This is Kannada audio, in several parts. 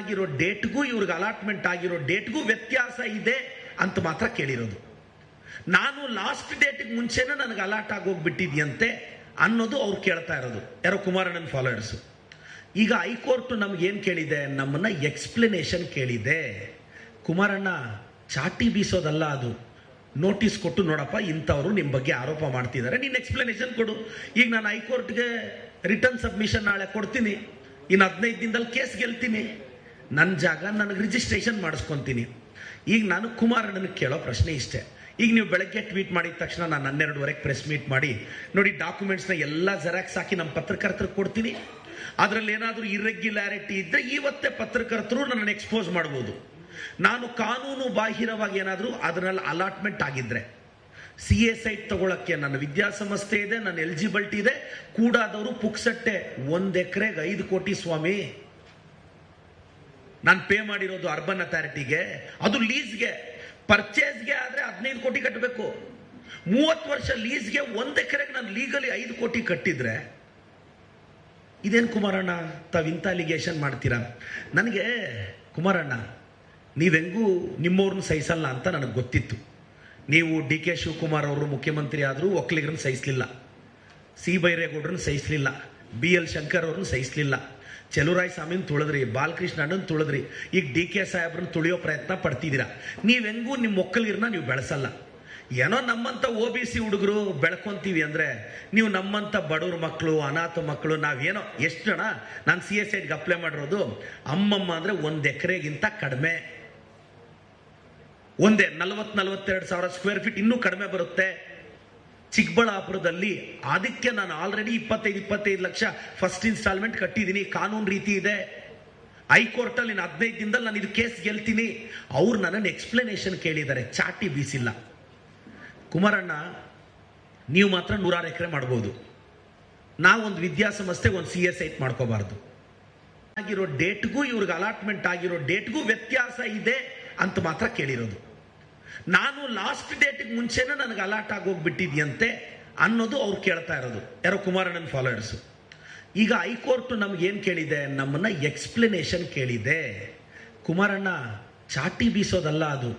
ಆಗಿರೋ ಡೇಟ್ಗೂ ಇವ್ರಿಗೆ ಅಲಾಟ್ಮೆಂಟ್ ಆಗಿರೋ ಡೇಟ್ಗೂ ವ್ಯತ್ಯಾಸ ಇದೆ ಅಂತ ಮಾತ್ರ ಕೇಳಿರೋದು. ನಾನು ಲಾಸ್ಟ್ ಡೇಟ್ಗೆ ಮುಂಚೆನೇ ನನಗೆ ಅಲಾಟ್ ಆಗೋಗ್ಬಿಟ್ಟಿದ್ಯಂತೆ ಅನ್ನೋದು ಅವ್ರು ಕೇಳ್ತಾ ಇರೋದು, ಯಾರೋ ಕುಮಾರಣ್ಣನ ಫಾಲೋವರ್ಸ್. ಈಗ ಹೈಕೋರ್ಟ್ ನಮ್ಗೇನು ಕೇಳಿದೆ, ನಮ್ಮನ್ನ ಎಕ್ಸ್ಪ್ಲನೇಷನ್ ಕೇಳಿದೆ. ಕುಮಾರಣ್ಣ ಚಾಟಿ ಬೀಸೋದಲ್ಲ, ಅದು ನೋಟಿಸ್ ಕೊಟ್ಟು ನೋಡಪ್ಪ ಇಂಥವ್ರು ನಿಮ್ಮ ಬಗ್ಗೆ ಆರೋಪ ಮಾಡ್ತಿದ್ದಾರೆ, ನೀನು ಎಕ್ಸ್ಪ್ಲನೇಷನ್ ಕೊಡು. ಈಗ ನಾನು ಹೈಕೋರ್ಟ್ಗೆ ರಿಟರ್ನ್ ಸಬ್ಮಿಷನ್ ನಾಳೆ ಕೊಡ್ತೀನಿ, ಇನ್ನು 15 ದಿನದಲ್ಲಿ ಕೇಸ್ ಗೆಲ್ತೀನಿ, ನನ್ನ ಜಾಗ ನನಗೆ ರಿಜಿಸ್ಟ್ರೇಷನ್ ಮಾಡಿಸ್ಕೊತೀನಿ. ಈಗ ನಾನು ಕುಮಾರಣ್ಣನಿಗೆ ಕೇಳೋ ಪ್ರಶ್ನೆ ಇಷ್ಟೇ. ಈಗ ನೀವು ಬೆಳಗ್ಗೆ ಟ್ವೀಟ್ ಮಾಡಿದ ತಕ್ಷಣ ನಾನು 12:30 ಪ್ರೆಸ್ ಮೀಟ್ ಮಾಡಿ ನೋಡಿ ಡಾಕ್ಯುಮೆಂಟ್ಸ್ನ ಎಲ್ಲ ಜೆರಾಕ್ಸ್ ಹಾಕಿ ನಮ್ಮ ಪತ್ರಕರ್ತರಿಗೆ ಕೊಡ್ತೀನಿ, ಅದರಲ್ಲಿ ಏನಾದರೂ ಇರ್ರೆಗ್ಯುಲಾರಿಟಿ ಇದ್ದರೆ ಇವತ್ತೇ ಪತ್ರಕರ್ತರು ನನ್ನನ್ನು ಎಕ್ಸ್ಪೋಸ್ ಮಾಡ್ಬೋದು. ನಾನು ಕಾನೂನು ಬಾಹಿರವಾಗಿ ಏನಾದರೂ ಅದರಲ್ಲಿ ಅಲಾಟ್ಮೆಂಟ್ ಆಗಿದ್ರೆ, CA ಸೈಟ್ ತಗೊಳಕ್ಕೆ ನನ್ನ ವಿದ್ಯಾಸಂಸ್ಥೆ ಇದೆ, ನನ್ನ ಎಲಿಜಿಬಿಲಿಟಿ ಇದೆ, ಕೂಡಾದವರು ಪುಕ್ಸಟ್ಟೆ 1 ಎಕರೆಗೆ 5 ಕೋಟಿ ಸ್ವಾಮಿ. ನಾನು ಪೇ ಮಾಡಿರೋದು ಅರ್ಬನ್ ಅಥಾರಿಟಿಗೆ, ಅದು ಲೀಸ್ಗೆ. ಪರ್ಚೇಸ್ಗೆ ಆದರೆ 15 ಕೋಟಿ ಕಟ್ಟಬೇಕು. 30 ವರ್ಷ ಲೀಸ್ಗೆ 1 ಎಕರೆಗೆ ನಾನು ಲೀಗಲಿ 5 ಕೋಟಿ ಕಟ್ಟಿದ್ರೆ ಇದೇನು ಕುಮಾರಣ್ಣ ತಾವಿಂಥ ಅಲಿಗೇಷನ್ ಮಾಡ್ತೀರಾ? ನನಗೆ ಕುಮಾರಣ್ಣ ನೀವೆಂಗೂ ನಿಮ್ಮವ್ರನ್ನ ಸಹಿಸಲ್ಲ ಅಂತ ನನಗೆ ಗೊತ್ತಿತ್ತು. ನೀವು DK ಶಿವಕುಮಾರ್ ಅವರು ಮುಖ್ಯಮಂತ್ರಿ ಆದರೂ ಒಕ್ಕಲಿಗರನ್ನ ಸಹಿಸಲಿಲ್ಲ, ಸಿ ಬೈರೇಗೌಡರನ್ನ ಸಹಿಸಲಿಲ್ಲ, BL ಶಂಕರ್ ಅವ್ರನ್ನ ಸಹಿಸಲಿಲ್ಲ, ಚೆಲುವರಾಯ ಸ್ವಾಮಿನ ತುಳಿದ್ರಿ, ಬಾಲಕೃಷ್ಣ ಅಣ್ಣನ ತುಳಿದ್ರಿ, ಈಗ DK ಸಾಹೇಬ್ರನ್ನ ತುಳಿಯೋ ಪ್ರಯತ್ನ ಪಡ್ತಿದ್ದೀರಾ. ನೀವೆಂಗೂ ನಿಮ್ಮ ಒಕ್ಕಲಿಗರನ್ನ ನೀವು ಬೆಳೆಸಲ್ಲ. ಏನೋ ನಮ್ಮಂಥ OBC ಹುಡುಗರು ಬೆಳ್ಕೊಂತೀವಿ ಅಂದರೆ ನೀವು ನಮ್ಮಂಥ ಬಡವ್ರ ಮಕ್ಕಳು, ಅನಾಥ ಮಕ್ಕಳು, ನಾವೇನೋ ಎಷ್ಟು ಜನ ನಾನು CA ಸೈಟ್ಗೆ ಅಪ್ಲೈ ಮಾಡಿರೋದು ಅಮ್ಮಮ್ಮ ಅಂದರೆ 1 ಎಕರೆಗಿಂತ ಕಡಿಮೆ, ಒಂದೇ 40-42 ಸಾವಿರ ಸ್ಕ್ವೇರ್ ಫೀಟ್, ಇನ್ನೂ ಕಡಿಮೆ ಬರುತ್ತೆ. ಚಿಕ್ಕಬಳ್ಳಾಪುರದಲ್ಲಿ ಅದಕ್ಕೆ ನಾನು ಆಲ್ರೆಡಿ 25 ಲಕ್ಷ ಫಸ್ಟ್ ಇನ್ಸ್ಟಾಲ್ಮೆಂಟ್ ಕಟ್ಟಿದ್ದೀನಿ, ಕಾನೂನು ರೀತಿ ಇದೆ. ಹೈಕೋರ್ಟಲ್ಲಿ 15 ದಿನದಲ್ಲಿ ನಾನು ಇದು ಕೇಸ್ ಗೆಲ್ತೀನಿ. ಅವ್ರು ನನ್ನನ್ನು ಎಕ್ಸ್ಪ್ಲನೇಷನ್ ಕೇಳಿದ್ದಾರೆ, ಚಾಟಿ ಬೀಸಿಲ್ಲ. ಕುಮಾರಣ್ಣ ನೀವು ಮಾತ್ರ 106 ಎಕರೆ ಮಾಡ್ಬೋದು, ನಾವೊಂದು ವಿದ್ಯಾಸಂಸ್ಥೆ ಒಂದು CA ಸೈಟ್ ಮಾಡ್ಕೋಬಾರ್ದು. ಆಗಿರೋ ಡೇಟ್ಗೂ ಇವ್ರಿಗೆ ಅಲಾಟ್ಮೆಂಟ್ ಆಗಿರೋ ಡೇಟ್ಗೂ ವ್ಯತ್ಯಾಸ ಇದೆ ಅಂತ ಮಾತ್ರ ಕೇಳಿರೋದು. ನಾನು ಲಾಸ್ಟ್ ಡೇಟ್ಗೆ ಮುಂಚೆನೇ ನನಗೆ ಅಲಾಟ್ ಆಗೋಗ್ಬಿಟ್ಟಿದ್ಯಂತೆ ಅನ್ನೋದು ಅವ್ರು ಕೇಳ್ತಾ ಇರೋದು, ಯಾರೋ ಕುಮಾರಣ್ಣನ ಫಾಲೋವರ್ಸ್. ಈಗ ಹೈಕೋರ್ಟ್ ನಮ್ಗೇನು ಕೇಳಿದೆ, ನಮ್ಮನ್ನ ಎಕ್ಸ್ಪ್ಲನೇಷನ್ ಕೇಳಿದೆ. ಕುಮಾರಣ್ಣ ಚಾಟಿ ಬೀಸೋದಲ್ಲ, ಅದು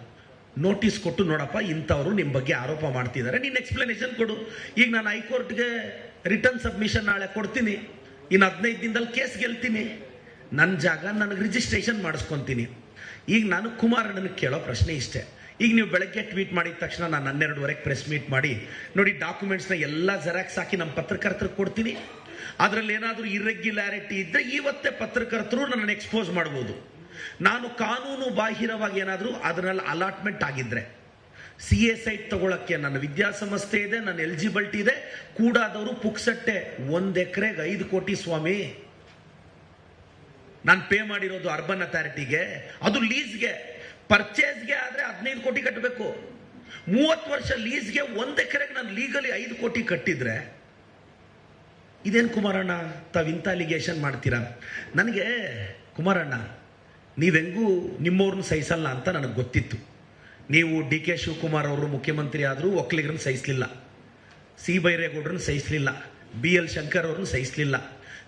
ನೋಟಿಸ್ ಕೊಟ್ಟು ನೋಡಪ್ಪ ಇಂಥವ್ರು ನಿಮ್ಮ ಬಗ್ಗೆ ಆರೋಪ ಮಾಡ್ತಿದ್ದಾರೆ, ನೀನು ಎಕ್ಸ್ಪ್ಲನೇಷನ್ ಕೊಡು. ಈಗ ನಾನು ಹೈಕೋರ್ಟ್ಗೆ ರಿಟರ್ನ್ ಸಬ್ಮಿಷನ್ ನಾಳೆ ಕೊಡ್ತೀನಿ, ಇನ್ನು 15 ದಿನದಲ್ಲಿ ಕೇಸ್ ಗೆಲ್ತೀನಿ, ನನ್ನ ಜಾಗ ನನಗೆ ರಿಜಿಸ್ಟ್ರೇಷನ್ ಮಾಡಿಸ್ಕೊತೀನಿ. ಈಗ ನಾನು ಕುಮಾರಣ್ಣನಿಗೆ ಕೇಳೋ ಪ್ರಶ್ನೆ ಇಷ್ಟೇ. ಈಗ ನೀವು ಬೆಳಗ್ಗೆ ಟ್ವೀಟ್ ಮಾಡಿದ ತಕ್ಷಣ ನಾನು 12:30 ಪ್ರೆಸ್ ಮೀಟ್ ಮಾಡಿ ನೋಡಿ ಡಾಕ್ಯುಮೆಂಟ್ಸ್ನ ಎಲ್ಲ ಜೆರಾಕ್ಸ್ ಹಾಕಿ ನಮ್ಮ ಪತ್ರಕರ್ತರಿಗೆ ಕೊಡ್ತೀನಿ, ಅದರಲ್ಲಿ ಏನಾದರೂ ಇರ್ರೆಗ್ಯುಲಾರಿಟಿ ಇದ್ದರೆ ಇವತ್ತೇ ಪತ್ರಕರ್ತರು ನನ್ನನ್ನು ಎಕ್ಸ್ಪೋಸ್ ಮಾಡ್ಬೋದು. ನಾನು ಕಾನೂನು ಬಾಹಿರವಾಗಿ ಏನಾದರೂ ಅದರಲ್ಲಿ ಅಲಾಟ್ಮೆಂಟ್ ಆಗಿದ್ರೆ, CA ಸೈಟ್ ತಗೊಳಕ್ಕೆ ನನ್ನ ವಿದ್ಯಾಸಂಸ್ಥೆ ಇದೆ, ನನ್ನ ಎಲಿಜಿಬಿಲಿಟಿ ಇದೆ, ಕೂಡಾದವರು ಪುಕ್ಸಟ್ಟೆ 1 ಎಕರೆಗೆ 5 ಕೋಟಿ ಸ್ವಾಮಿ. ನಾನು ಪೇ ಮಾಡಿರೋದು ಅರ್ಬನ್ ಅಥಾರಿಟಿಗೆ, ಅದು ಲೀಸ್ಗೆ. ಪರ್ಚೇಸ್ಗೆ ಆದರೆ 15 ಕೋಟಿ ಕಟ್ಟಬೇಕು. 30 ವರ್ಷ ಲೀಸ್ಗೆ 1 ಎಕರೆಗೆ ನಾನು ಲೀಗಲಿ 5 ಕೋಟಿ ಕಟ್ಟಿದ್ರೆ ಇದೇನು ಕುಮಾರಣ್ಣ ತಾವಿಂಥ ಅಲಿಗೇಷನ್ ಮಾಡ್ತೀರಾ? ನನಗೆ ಕುಮಾರಣ್ಣ ನೀವೆಂಗೂ ನಿಮ್ಮವ್ರನ್ನ ಸಹಿಸಲ್ಲ ಅಂತ ನನಗೆ ಗೊತ್ತಿತ್ತು. ನೀವು DK ಶಿವಕುಮಾರ್ ಅವರು ಮುಖ್ಯಮಂತ್ರಿ ಆದರೂ ಒಕ್ಕಲಿಗರನ್ನ ಸಹಿಸಲಿಲ್ಲ, ಸಿ ಬೈರೇಗೌಡರನ್ನ ಸಹಿಸಲಿಲ್ಲ, BL ಶಂಕರ್ ಅವ್ರನ್ನ ಸಹಿಸಲಿಲ್ಲ,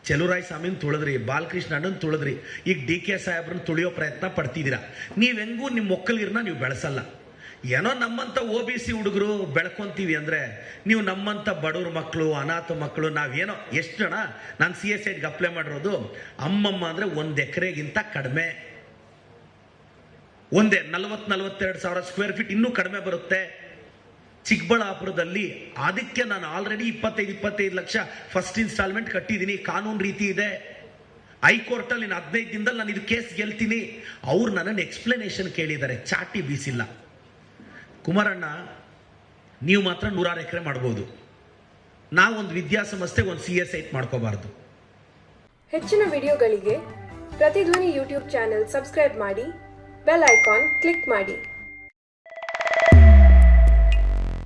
ಚೆಲುವರಾಯ ಸ್ವಾಮಿನ ತುಳಿದ್ರಿ, ಬಾಲಕೃಷ್ಣ ಅಣ್ಣನ ತುಳಿದ್ರಿ, ಈಗ DK ಸಾಹೇಬ್ರನ್ನ ತುಳಿಯೋ ಪ್ರಯತ್ನ ಪಡ್ತಿದ್ದೀರಾ. ನೀವೆಂಗೂ ನಿಮ್ಮ ಒಕ್ಕಲಿಗರನ್ನ ನೀವು ಬೆಳೆಸಲ್ಲ. ಏನೋ ನಮ್ಮಂಥ OBC ಹುಡುಗರು ಬೆಳ್ಕೊಂತೀವಿ ಅಂದರೆ ನೀವು ನಮ್ಮಂಥ ಬಡವ್ರ ಮಕ್ಕಳು, ಅನಾಥ ಮಕ್ಕಳು, ನಾವೇನೋ ಎಷ್ಟು ಜನ ನಾನು CA ಸೈಟ್ಗೆ ಅಪ್ಲೈ ಮಾಡಿರೋದು ಅಮ್ಮಮ್ಮ ಅಂದರೆ 1 ಎಕರೆಗಿಂತ ಕಡಿಮೆ, ಒಂದೇ 40-42 ಸಾವಿರ ಸ್ಕ್ವೇರ್ ಫೀಟ್, ಇನ್ನೂ ಕಡಿಮೆ ಬರುತ್ತೆ. ಚಿಕ್ಕಬಳ್ಳಾಪುರದಲ್ಲಿ ಅದಕ್ಕೆ ನಾನು ಆಲ್ರೆಡಿ 25 ಲಕ್ಷ ಫಸ್ಟ್ ಇನ್ಸ್ಟಾಲ್ಮೆಂಟ್ ಕಟ್ಟಿದ್ದೀನಿ, ಕಾನೂನು ರೀತಿ ಇದೆ. ಹೈಕೋರ್ಟಲ್ಲಿ 15 ದಿನದಲ್ಲಿ ನಾನು ಇದು ಕೇಸ್ ಗೆಲ್ತೀನಿ. ಅವ್ರು ನನ್ನನ್ನು ಎಕ್ಸ್ಪ್ಲನೇಷನ್ ಕೇಳಿದ್ದಾರೆ, ಚಾಟಿ ಬೀಸಿಲ್ಲ. ಕುಮಾರಣ್ಣ ನೀವು ಮಾತ್ರ 106 ಎಕರೆ ಮಾಡ್ಬೋದು, ನಾವೊಂದು ವಿದ್ಯಾಸಂಸ್ಥೆ ಒಂದು CA ಸೈಟ್ ಮಾಡ್ಕೋಬಾರ್ದು. ಹೆಚ್ಚಿನ ವಿಡಿಯೋಗಳಿಗೆ ಪ್ರತಿಧ್ವನಿ ಯೂಟ್ಯೂಬ್ ಚಾನೆಲ್ ಸಬ್ಸ್ಕ್ರೈಬ್ ಮಾಡಿ, ಬೆಲ್ ಐಕಾನ್ ಕ್ಲಿಕ್ ಮಾಡಿ.